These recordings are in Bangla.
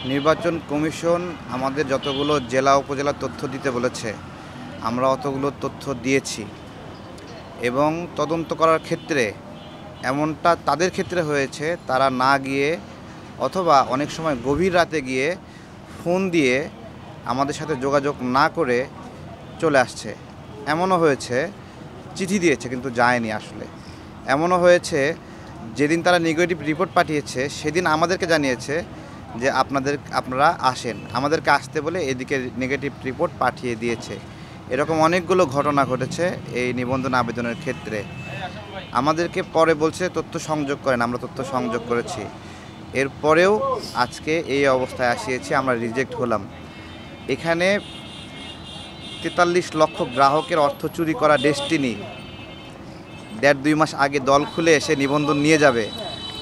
নির্বাচন কমিশন আমাদের যতগুলো জেলা উপজেলা তথ্য দিতে বলেছে আমরা অতগুলো তথ্য দিয়েছি এবং তদন্ত করার ক্ষেত্রে এমনটা তাদের ক্ষেত্রে হয়েছে তারা না গিয়ে অথবা অনেক সময় গভীর রাতে গিয়ে ফোন দিয়ে আমাদের সাথে যোগাযোগ না করে চলে আসছে। এমনও হয়েছে চিঠি দিয়েছে কিন্তু যায়নি আসলে। এমনও হয়েছে যেদিন তারা নেগেটিভ রিপোর্ট পাঠিয়েছে সেদিন আমাদেরকে জানিয়েছে যে আপনারা আসেন, আমাদেরকে আসতে বলে এদিকে নেগেটিভ রিপোর্ট পাঠিয়ে দিয়েছে। এরকম অনেকগুলো ঘটনা ঘটেছে এই নিবন্ধন আবেদনের ক্ষেত্রে। আমাদেরকে পরে বলছে তথ্য সংযোগ করেন, আমরা তথ্য সংযোগ করেছি, এরপরেও আজকে এই অবস্থায় আসিয়েছি, আমরা রিজেক্ট হলাম। এখানে 43 লক্ষ গ্রাহকের অর্থ চুরি করা ডেস্টিনি 1.5-2 মাস আগে দল খুলে এসে নিবন্ধন নিয়ে যাবে।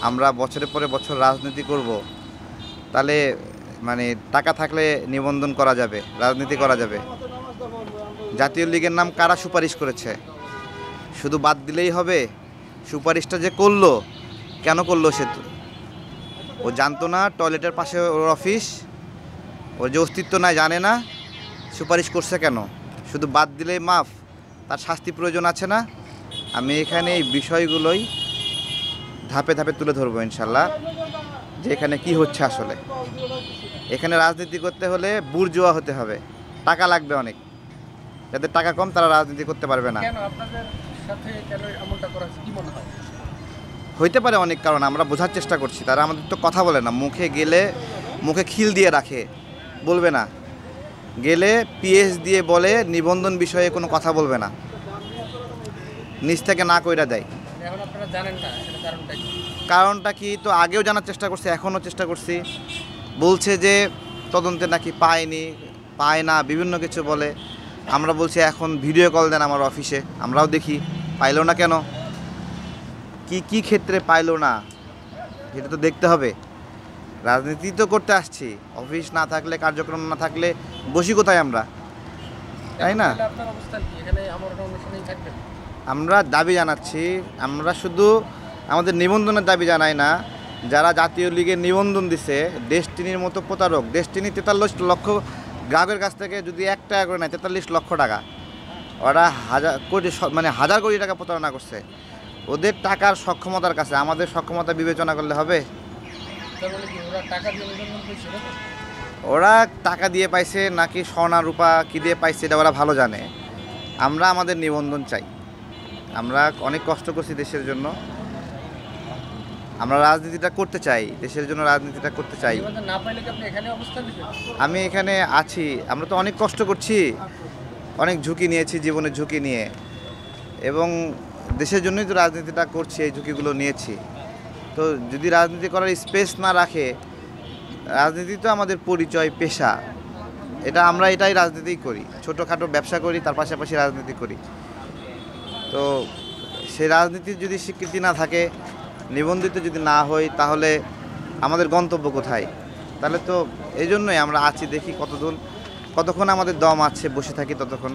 আমরা বছরের পরে বছর রাজনীতি করব, তাহলে মানে টাকা থাকলে নিবন্ধন করা যাবে, রাজনীতি করা যাবে। জাতীয় লীগের নাম কারা সুপারিশ করেছে? শুধু বাদ দিলেই হবে? সুপারিশটা যে করলো, কেন করলো? সে তো ও জানতো না টয়লেটের পাশে ওর অফিস, ওর যে অস্তিত্ব নাই জানে না, সুপারিশ করছে কেন? শুধু বাদ দিলেই মাফ? তার শাস্তি প্রয়োজন আছে না? আমি এখানে এই বিষয়গুলোই ধাপে ধাপে তুলে ধরবো ইনশাল্লাহ, যে এখানে কি হচ্ছে আসলে। এখানে রাজনীতি করতে হলে বুর্জোয়া হতে হবে, টাকা লাগবে অনেক। যাদের টাকা কম তারা রাজনীতি করতে পারবে না। হইতে পারে অনেক কারণ, আমরা বোঝার চেষ্টা করছি। তারা আমাদের তো কথা বলে না, মুখে গেলে মুখে খিল দিয়ে রাখে, বলবে না। গেলে পিএস দিয়ে বলে নিবন্ধন বিষয়ে কোনো কথা বলবে না, নিজ থেকে না কইরা দেয়। কারণটা কি তো আগেও জানার চেষ্টা করছি, এখনও চেষ্টা করছি। বলছে যে তদন্তে নাকি পায় না, বিভিন্ন কিছু বলে। আমরা বলছি এখন ভিডিও কল দেন আমার অফিসে, আমরাও দেখি পাইলো না কেন, কি ক্ষেত্রে পাইলো না, এটা তো দেখতে হবে। রাজনীতি তো করতে আসছি, অফিস না থাকলে, কার্যক্রম না থাকলে বসি কোথায় আমরা, তাই না? আমরা দাবি জানাচ্ছি, আমরা শুধু আমাদের নিবন্ধনের দাবি জানাই না। যারা জাতীয় লীগের নিবন্ধন দিছে, ডেস্টিনির মতো প্রতারক, ডেস্টিনি 43 লক্ষ গ্রাহকের কাছ থেকে যদি 1 টাকা করে নেয়, 43 লক্ষ টাকা, ওরা হাজার কোটি টাকা প্রতারণা করছে। ওদের টাকার সক্ষমতার কাছে আমাদের সক্ষমতা বিবেচনা করলে হবে? ওরা টাকা দিয়ে পাইছে নাকি সোনা রূপা কি দিয়ে পাইছে এটা ওরা ভালো জানে। আমরা আমাদের নিবন্ধন চাই। আমরা অনেক কষ্ট করছি দেশের জন্য, আমরা রাজনীতিটা করতে চাই, দেশের জন্য রাজনীতিটা করতে চাই। আমি এখানে আছি, আমরা তো অনেক কষ্ট করছি, অনেক ঝুঁকি নিয়েছি, জীবনের ঝুঁকি নিয়ে, এবং দেশের জন্যই তো রাজনীতিটা করছি, এই ঝুঁকিগুলো নিয়েছি। তো যদি রাজনীতি করার স্পেস না রাখে, রাজনীতি তো আমাদের পরিচয়, পেশা, আমরা এটাই রাজনীতি করি, ছোটোখাটো ব্যবসা করি, তার পাশাপাশি রাজনীতি করি। তো সেই রাজনীতির যদি স্বীকৃতি না থাকে, নিবন্ধিত যদি না হই, তাহলে আমাদের গন্তব্য কোথায়? তাহলে তো এই জন্যই আমরা আছি, দেখি কতক্ষণ আমাদের দম আছে, বসে থাকি ততক্ষণ।